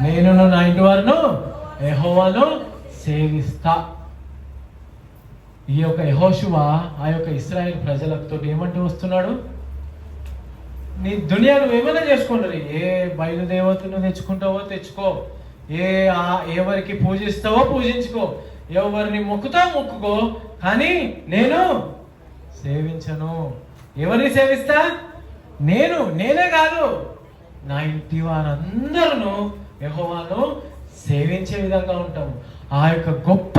నేను నా ఇంటి వారును యెహోవాను సేవిస్తా. ఈ యొక్క యెహోషువ ఆ యొక్క ఇశ్రాయేల్ ప్రజలతో ఏమంటూ వస్తున్నాడు? నీ దునియా నువ్వు ఏమైనా చేసుకోండి, ఏ బయలుదేవతను తెచ్చుకుంటావో తెచ్చుకో, ఎవరికి పూజిస్తావో పూజించుకో, ఎవరిని మొక్కుతావో మొక్కుకో, కానీ నేను సేవించను. ఎవరిని సేవిస్తా? నేనే కాదు, నా ఇంటి వారందరూ యెహోవాను సేవించే విధంగా ఉంటాము. ఆ యొక్క గొప్ప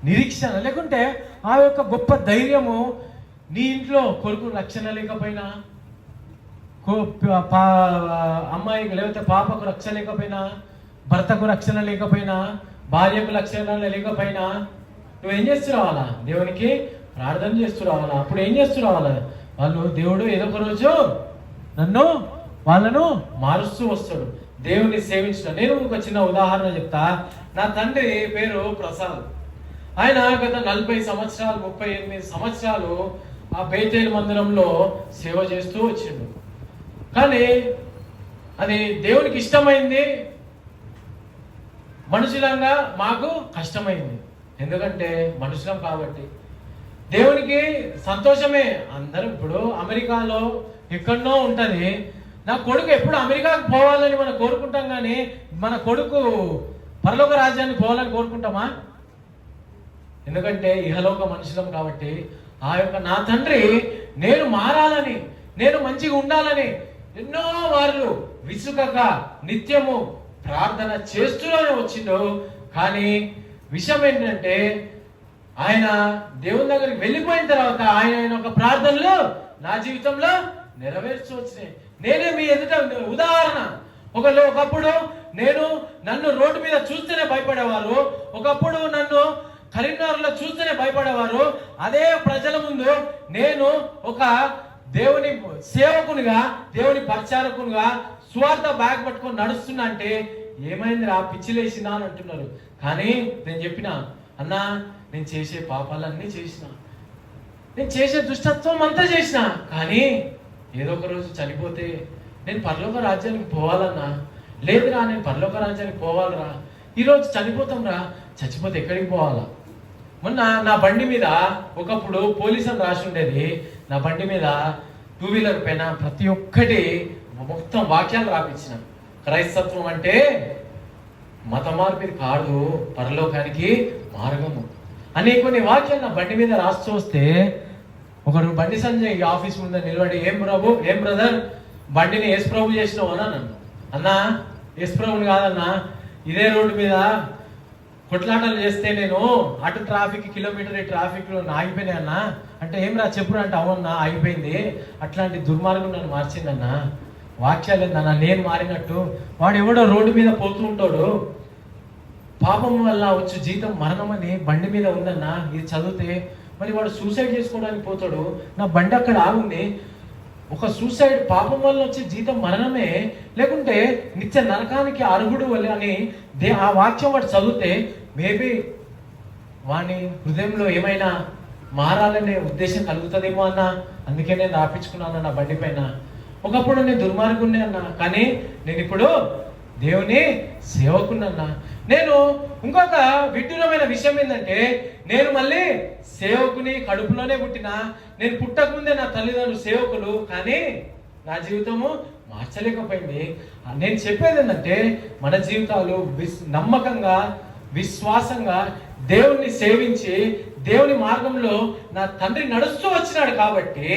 నిరీక్షణ లేకుంటే ఆ యొక్క గొప్ప ధైర్యము నీ ఇంట్లో కొడుకు రక్షణ లేకపోయినా, అమ్మాయికి లేకపోతే పాపకు రక్షణ లేకపోయినా, భర్తకు రక్షణ లేకపోయినా, భార్యకు రక్షణ లేకపోయినా నువ్వేం చేస్తూ రావాలా? దేవునికి ప్రార్థన చేస్తూ రావాలా. అప్పుడు ఏం చేస్తూ రావాలా? వాళ్ళు దేవుడు ఏదో ఒక రోజు వాళ్ళను మారుస్తూ వస్తాడు. దేవుని సేవించడం. నేను ఒక చిన్న ఉదాహరణ చెప్తా. నా తండ్రి పేరు ప్రసాద్. ఆయన గత 40 సంవత్సరాలు 38 సంవత్సరాలు ఆ బేతేలు మందిరంలో సేవ చేస్తూ వచ్చిండు. కానీ అది దేవునికి ఇష్టమైంది, మనుషులంగా మాకు కష్టమైంది. ఎందుకంటే మనుషులం కాబట్టి. దేవునికి సంతోషమే. అందరం ఇప్పుడు అమెరికాలో ఎక్కడనో ఉంటుంది, నా కొడుకు ఎప్పుడు అమెరికాకు పోవాలని మనం కోరుకుంటాం, కానీ మన కొడుకు పరలోక రాజ్యానికి పోవాలని కోరుకుంటామా? ఎందుకంటే ఇహలోక మనుషులం కాబట్టి. ఆ యొక్క నా తండ్రి నేను మారాలని, నేను మంచిగా ఉండాలని ఎన్నో మార్లు విసుగక నిత్యము ప్రార్థన చేస్తూనే వచ్చిండు. కానీ విషయం ఏంటంటే ఆయన దేవుని దగ్గరికి వెళ్ళిపోయిన తర్వాత ఆయన ఒక ప్రార్థనలు నా జీవితంలో నెరవేర్చు వచ్చినాయి. నేనే మీ ఎదుట ఉదాహరణ. ఒకప్పుడు నన్ను రోడ్డు మీద చూస్తేనే భయపడేవారు, ఒకప్పుడు నన్ను కరీంనగర్లో చూస్తేనే భయపడేవారు. అదే ప్రజల ముందు నేను ఒక దేవుని సేవకునిగా, దేవుని పరిచారకునిగా స్వార్థ బ్యాగ్ పట్టుకొని నడుస్తున్నా అంటే ఏమైంది రా పిచ్చిలేసినా అని అంటున్నారు. కానీ నేను చెప్పిన, అన్నా నేను చేసే పాపాలన్నీ చేసిన, నేను చేసే దుష్టత్వం అంతా చేసిన, కానీ ఏదో ఒక రోజు చనిపోతే నేను పరలోక రాజ్యానికి పోవాలన్నా. లేదురా నేను పరలోక రాజ్యానికి పోవాలరా, ఈరోజు చనిపోతాం రా, చచ్చిపోతే ఎక్కడికి పోవాలా? మొన్న నా బండి మీద ఒకప్పుడు పోలీసు అని రాసి ఉండేది. నా బండి మీద 2 వీలర్ పైన ప్రతి ఒక్కటి మొత్తం వాక్యాలు రాపించిన. క్రైస్తత్వం అంటే మత మార్పిడి కాదు, పరలోకానికి మార్గము అనే కొన్ని వాక్యాలు నా బండి మీద రాస్తూ వస్తే ఒకడు బండి సంజయ్ ఆఫీస్ ముందు నిలబడి, ఏం బ్రదర్ బండిని యేసు ప్రభు చేసినావు అని అన్నాను. అన్నా యేసు ప్రభుని కాదన్నా, ఇదే రోడ్డు మీద కొట్లాటలు చేస్తే నేను అటు ట్రాఫిక్ కిలోమీటర్ ఈ ట్రాఫిక్లో ఆగిపోయినాయి అన్నా అంటే, ఏం రా చెప్పురా అంటే, అవునన్నా ఆగిపోయింది, అట్లాంటి దుర్మార్గం నన్ను మార్చిందన్నా. వాక్యాలు ఏందన్నా నేను మారినట్టు? వాడు ఎవడో రోడ్డు మీద పోతూ ఉంటాడు, పాపం వల్ల వచ్చే జీతం మరణం అని బండి మీద ఉందన్నా, ఇది చదివితే మరి వాడు సూసైడ్ చేసుకోవడానికి పోతాడు, నా బండి అక్కడ ఆగుంది. ఒక సూసైడ్ పాపం వల్ల వచ్చే జీతం మరణమే, లేకుంటే నిత్య నరకానికి అర్హుడు వల్ల అని ఆ వాక్యం వాడు చదివితే మేబీ వాని హృదయంలో ఏమైనా మారాలనే ఉద్దేశం కలుగుతుందేమో అన్న. అందుకే నేను రాపించుకున్నాను నా బండి పైన. ఒకప్పుడు నేను దుర్మార్గుణ్ణి అన్నా, కానీ నేను ఇప్పుడు దేవుని సేవకున్నన్నా. నేను ఇంకొక విడ్డూరమైన విషయం ఏంటంటే, నేను మళ్ళీ సేవకుని కడుపులోనే పుట్టినా. నేను పుట్టకముందే నా తల్లిదండ్రులు సేవకులు, కానీ నా జీవితము మార్చలేకపోయింది. నేను చెప్పేది ఏంటంటే, మన జీవితాలు నమ్మకంగా విశ్వాసంగా దేవుణ్ణి సేవించి దేవుని మార్గంలో నా తండ్రి నడుస్తూ వచ్చినాడు కాబట్టి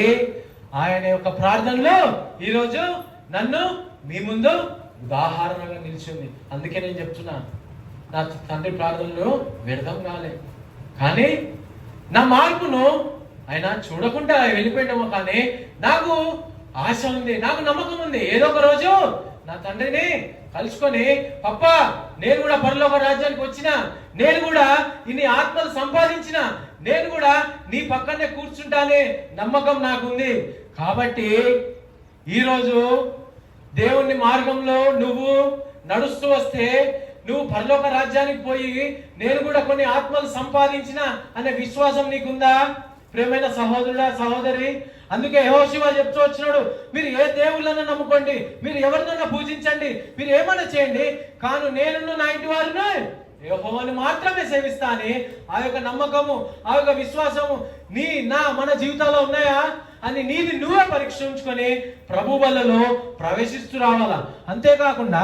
ఆయన యొక్క ప్రార్థనలో ఈరోజు నన్ను మీ ముందు ఉదాహరణగా నిలిచింది. అందుకే నేను చెప్తున్నా, నా తండ్రి ప్రార్థనలు వ్యర్థం కాలే. కానీ నా మార్పును ఆయన చూడకుండా వెళ్ళిపోయినామో, కానీ నాకు ఆశ ఉంది, నాకు నమ్మకం ఉంది. ఏదో ఒక రోజు నా తండ్రిని కలుసుకొని, పప్పా నేను కూడా పరలోక రాజ్యానికి వచ్చిన, నేను కూడా ఇన్ని ఆత్మలు సంపాదించిన, నేను కూడా నీ పక్కనే కూర్చుంటానే నమ్మకం నాకుంది. కాబట్టి ఈరోజు దేవుని మార్గంలో నువ్వు నడుస్తూ వస్తే, నువ్వు పరలోక రాజ్యానికి పోయి నేను కూడా కొన్ని ఆత్మలు సంపాదించిన అనే విశ్వాసం నీకుందా? ప్రియమైన సహోదరుడా సహోదరి, అందుకే యెహోషువ చెప్తూ వచ్చినాడు, మీరు ఏ దేవుళ్ళను నమ్ముకోండి, మీరు ఎవరినైనా పూజించండి, మీరు ఏమైనా చేయండి, కాను నేను నా ఇంటి వారిని యెహోవాను మాత్రమే సేవిస్తా అని ఆ యొక్క నమ్మకము, ఆ యొక్క విశ్వాసము మన జీవితాల్లో ఉన్నాయా అని నీది నువ్వే పరీక్షించుకొని ప్రభు వల్లలో ప్రవేశిస్తూ రావాలా. అంతేకాకుండా